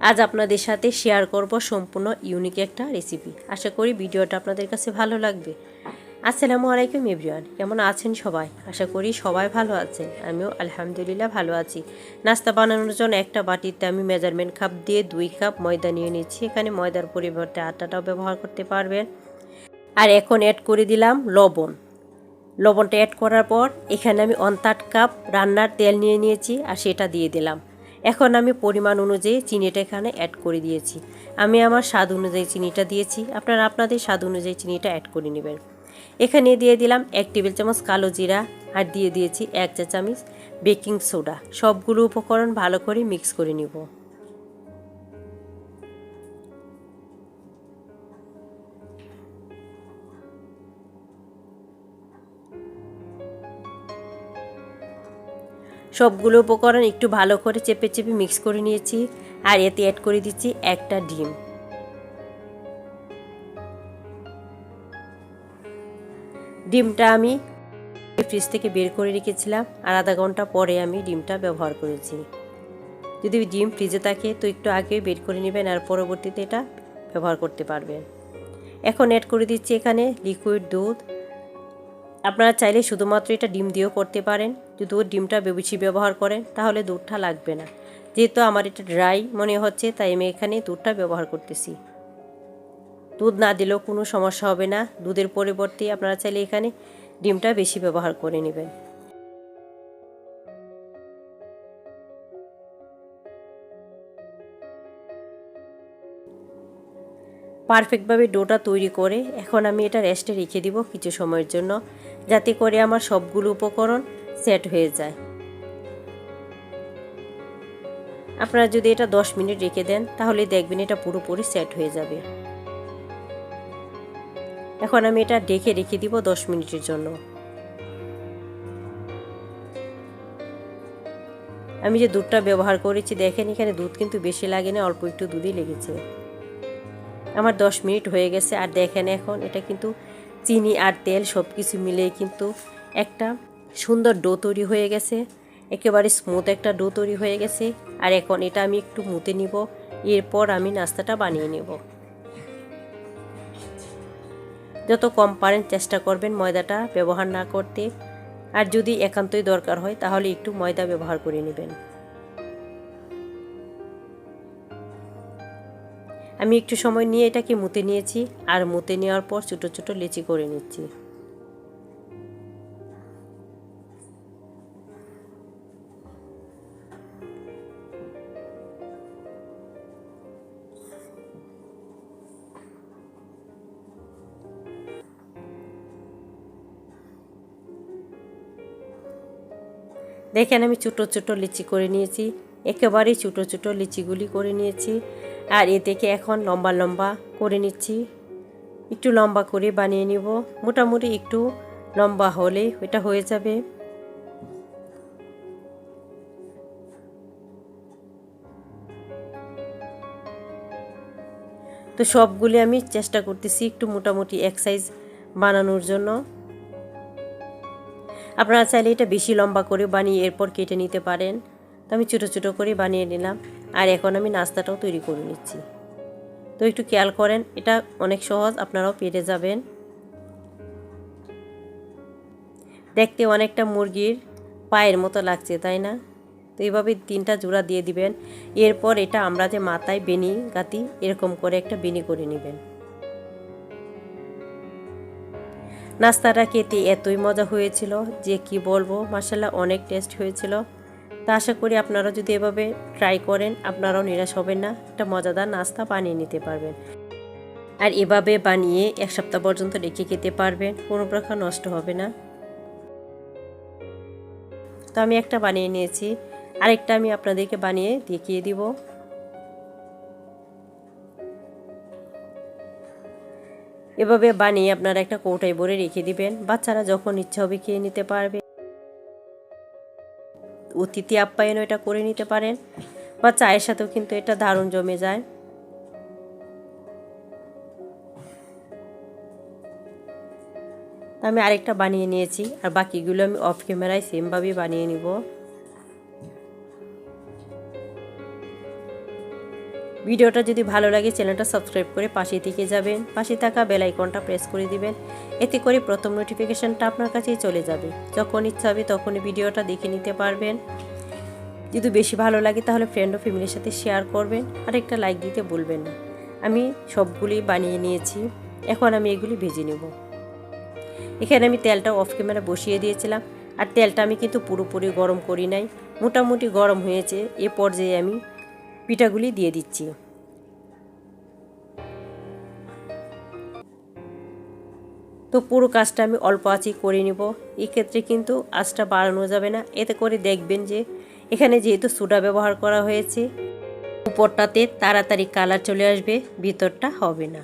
আজ আপনাদের সাথে শেয়ার করব সম্পূর্ণ ইউনিক একটা রেসিপি। আশা করি ভিডিওটা আপনাদের কাছে ভালো লাগবে। আসসালামু আলাইকুম এভরিওয়ান, কেমন আছেন সবাই? আশা করি সবাই ভালো আছেন, আমিও আলহামদুলিল্লাহ ভালো আছি। নাস্তা বানানোর জন্য একটা বাটিতে আমি মেজারমেন্ট কাপ দিয়ে 2 কাপ ময়দা নিয়ে নিচ্ছি। এখানে ময়দার পরিবর্তে আটাটাও ব্যবহার করতে পারবেন। আর এখন অ্যাড করে দিলাম লবণটা অ্যাড করার পর এখানে আমি 1/3 কাপ রান্নার তেল নিয়ে নিয়েছি আর সেটা দিয়ে দিলাম। এখন আমি পরিমাণ অনুযায়ী চিনিটা এখানে অ্যাড করে দিয়েছি। আমি আমার স্বাদ অনুযায়ী চিনিটা দিয়েছি, আপনারা আপনাদের স্বাদ অনুযায়ী চিনিটা অ্যাড করে নেবেন। এখানে দিয়ে দিলাম 1 টেবিল চামচ কালো জিরা আর দিয়ে দিয়েছি 1 চা চামচ বেকিং সোডা। সবগুলো উপকরণ ভালো করে মিক্স করে নিব। সবগুলো উপকরণ একটু ভালো করে চেপে চেপে মিক্স করে নিয়েছি আর এতে অ্যাড করে দিচ্ছি একটা ডিম। ডিমটা আমি ফ্রিজ থেকে বের করে রেখেছিলাম আর আধা ঘন্টা পরে আমি ডিমটা ব্যবহার করেছি। যদি ডিম ফ্রিজে থাকে তো একটু আগে বের করে নেবেন আর পরবর্তীতে এটা ব্যবহার করতে পারবেন। এখন অ্যাড করে দিচ্ছি এখানে লিকুইড দুধ। আপনারা চাইলে শুধুমাত্র এটা ডিম দিয়েও করতে পারেন। যদি ডিমটা বেশি ব্যবহার করেন তাহলে দুধটা লাগবে না। যেহেতু আমার এটা ড্রাই মনে হচ্ছে তাই আমি এখানে দুধটা ব্যবহার করতেছি। দুধ না দিলেও কোনো সমস্যা হবে না। দুধের পরিবর্তে আপনারা চাইলে এখানে ডিমটা বেশি ব্যবহার করে নেবেন। পারফেক্টভাবে ডোটা তৈরি করে এখন আমি এটা রেস্টে রেখে দিব কিছু সময়ের জন্য, যাতে করে আমার সবগুলো উপকরণ সেট হয়ে যায়। আপনারা যদি এটা 10 মিনিট রেখে দেন তাহলে দেখবেন এটা পুরোপুরি সেট হয়ে যাবে। এখন আমি এটা ঢেকে রেখে দিব 10 মিনিটের জন্য। আমি যে দুধটা ব্যবহার করেছি দেখেন এখানে দুধ কিন্তু বেশি লাগে না, অল্প একটু দুধই লেগেছে। আমার 10 মিনিট হয়ে গেছে আর দেখেন এখন এটা কিন্তু চিনি আর তেল সব কিছু মিলিয়ে কিন্তু একটা সুন্দর ডো তৈরি হয়ে গেছে। একেবারে স্মুথ একটা ডো তৈরি হয়ে গেছে। আর এখন এটা আমি একটু মুতে নিব, এরপর আমি নাস্তাটা বানিয়ে নেব। যত কম পারেন চেষ্টা করবেন ময়দাটা ব্যবহার না করতে, আর যদি একান্তই দরকার হয় তাহলে একটু ময়দা ব্যবহার করে নেবেন। আমি একটু সময় নিয়ে এটাকে মুতে নিয়েছি আর মুতে নেওয়ার পর ছোটো ছোটো লেচি করে নিচ্ছি। দেখেন আমি ছোটো ছোটো লিচি করে নিয়েছি, একেবারেই ছোটো ছোটো লিচিগুলি করে নিয়েছি। আর এ থেকে এখন লম্বা লম্বা করে নিচ্ছি। একটু লম্বা করে বানিয়ে নিব, মোটামুটি একটু লম্বা হলে এটা হয়ে যাবে। তো সবগুলি আমি চেষ্টা করতেছি একটু মোটামুটি এক সাইজ বানানোর জন্য। আপনারা চাইলে এটা বেশি লম্বা করে বানিয়ে এরপর কেটে নিতে পারেন। তো আমি ছোটো ছোটো করে বানিয়ে নিলাম আর এখন আমি নাস্তাটাও তৈরি করে নিচ্ছি। তো একটু খেয়াল করেন, এটা অনেক সহজ, আপনারাও পেরে যাবেন। দেখতে অনেকটা মুরগির পায়ের মতো লাগছে, তাই না? তো এইভাবে 3টা জোড়া দিয়ে দিবেন। এরপর এটা আমরা যে মাথায় বেনি গাতি এরকম করে একটা বেনি করে নেবেন। নাস্তাটা খেতে এতই মজা হয়েছিল যে কি বলবো, মাশাআল্লাহ অনেক টেস্ট হয়েছিল। তা আশা করি আপনারা যদি এভাবে ট্রাই করেন আপনারাও নিরাশ হবেন না, একটা মজাদার নাস্তা বানিয়ে নিতে পারবেন। আর এভাবে বানিয়ে 1 সপ্তাহ পর্যন্ত রেখে খেতে পারবেন, কোনো প্রকার নষ্ট হবে না। তো আমি একটা বানিয়ে নিয়েছি, আরেকটা আমি আপনাদেরকে বানিয়ে দেখিয়ে দিব। এভাবে বানিয়ে আপনারা একটা কৌটায় ভরে রেখে দিবেন, বাচ্চারা যখন ইচ্ছা হবে খেয়ে নিতে পারবে। অতিথি আপ্যায়নও এটা করে নিতে পারেন বা চায়ের সাথেও কিন্তু এটা দারুণ জমে যায়। আমি আরেকটা বানিয়ে নিয়েছি আর বাকিগুলো আমি অফ ক্যামেরায় সেমভাবে বানিয়ে নিব। ভিডিওটা যদি ভালো লাগে চ্যানেলটা সাবস্ক্রাইব করে পাশে থেকে যাবেন, পাশে থাকা বেল আইকনটা প্রেস করে দিবেন। এতে করে প্রথম নোটিফিকেশনটা আপনার কাছেই চলে যাবে। যখন ইচ্ছা হবে তখনই ভিডিওটা দেখে নিতে পারবেন। যদি বেশি ভালো লাগে তাহলে ফ্রেন্ড ও ফ্যামিলির সাথে শেয়ার করবেন, আর একটা লাইক দিতে ভুলবেন না। আমি সবগুলি বানিয়ে নিয়েছি, এখন আমি এগুলি ভেজে নেব। এখানে আমি তেলটা অফ ক্যামেরা বসিয়ে দিয়েছিলাম, আর তেলটা আমি কিন্তু পুরোপুরি গরম করি নাই, মোটামুটি গরম হয়েছে। এ পর্যায়ে আমি পিঠাগুলি দিয়ে দিচ্ছি। তো পুরো কাজটা আমি অল্প আঁচে করে নেব। এক্ষেত্রে কিন্তু আঁচটা বাড়ানো যাবে না, এতে করে দেখবেন যে এখানে যেহেতু সোডা ব্যবহার করা হয়েছে, উপরটাতে তাড়াতাড়ি কালার চলে আসবে, ভিতরটা হবে না।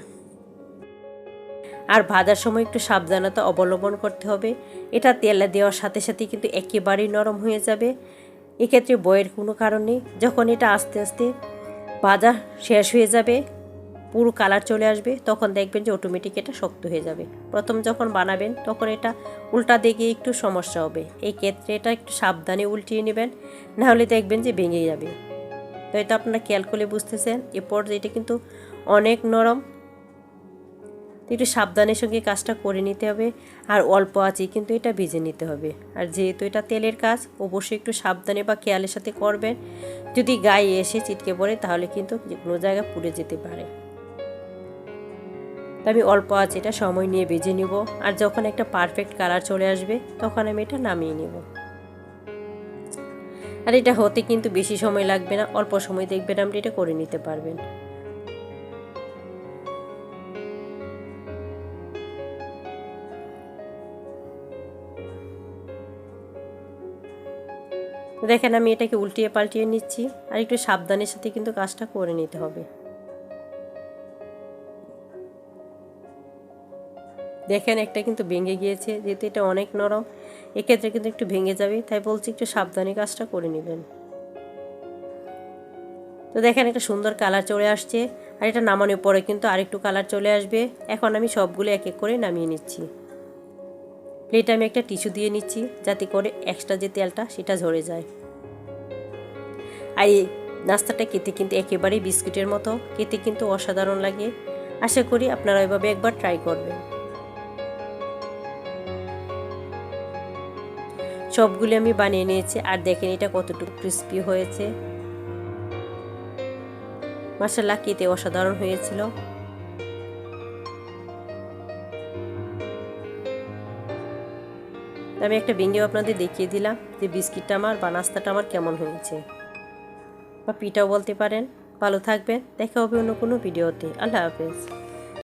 আর ভাজার সময় একটু সাবধানতা অবলম্বন করতে হবে। এটা তেলে দেওয়ার সাথে সাথে কিন্তু একেবারেই নরম হয়ে যাবে। এক্ষেত্রে ভয়ের কোনো কারণ নেই। যখন এটা আস্তে আস্তে ভাজা শেষ হয়ে যাবে, পুরো কালার চলে আসবে, তখন দেখবেন যে অটোমেটিক এটা শক্ত হয়ে যাবে। প্রথম যখন বানাবেন তখন এটা উল্টা দিকে একটু সমস্যা হবে। এই ক্ষেত্রে এটা একটু সাবধানে উল্টিয়ে নেবেন, নাহলে দেখবেন যে ভেঙে যাবে। তো এটা আপনারা খেয়াল করে বুঝতেছেন। এরপর এটা কিন্তু অনেক নরম, একটু সাবধানের সঙ্গে কাজটা করে নিতে হবে, আর অল্প আঁচে কিন্তু এটা ভেজে নিতে হবে। আর যেহেতু এটা তেলের কাজ, অবশ্যই একটু সাবধানে বা খেয়ালের সাথে করবেন। যদি গায়ে এসে ছিটকে পড়ে তাহলে কিন্তু যে কোনো জায়গা পুড়ে যেতে পারে। তো আমি অল্প আঁচে এটা সময় নিয়ে ভেজে নিব, আর যখন একটা পারফেক্ট কালার চলে আসবে তখন আমি এটা নামিয়ে নেব। আর এটা হতে কিন্তু বেশি সময় লাগবে না, অল্প সময় দেখবেন আপনি এটা করে নিতে পারবেন। দেখেন আমি এটাকে উল্টিয়ে পাল্টিয়ে নিচ্ছি, আর একটু সাবধানের সাথে কিন্তু কাজটা করে নিতে হবে। দেখেন একটা কিন্তু ভেঙে গিয়েছে, যেহেতু এটা অনেক নরম, এক্ষেত্রে কিন্তু একটু ভেঙে যাবে, তাই বলছি একটু সাবধানে কাজটা করে নেবেন। তো দেখেন একটা সুন্দর কালার চলে আসছে, আর এটা নামানোর পরে কিন্তু আরেকটু কালার চলে আসবে। এখন আমি সবগুলো এক এক করে নামিয়ে নিচ্ছি। প্লেটে আমি একটা টিস্যু দিয়ে নিচ্ছি, যাতে করে এক্সট্রা যে তেলটা সেটা ঝরে যায়। আর এই নাস্তাটা খেতে কিন্তু একেবারেই বিস্কুটের মতো, খেতে কিন্তু অসাধারণ লাগে। আশা করি আপনারা এভাবে একবার ট্রাই করবেন। সবগুলি আমি বানিয়ে নিয়েছি, আর দেখেন এটা কতটুকু ক্রিস্পি হয়েছে। মাশাআল্লাহ, খেতে অসাধারণ হয়েছিল। আমি একটা ভেঙেও আপনাদের দেখিয়ে দিলাম যে বিস্কিটটা আমার বা নাস্তাটা আমার কেমন হয়েছে, বা পিঠাও বলতে পারেন। ভালো থাকবেন, দেখা হবে অন্য কোনো ভিডিওতে। আল্লাহ হাফেজ।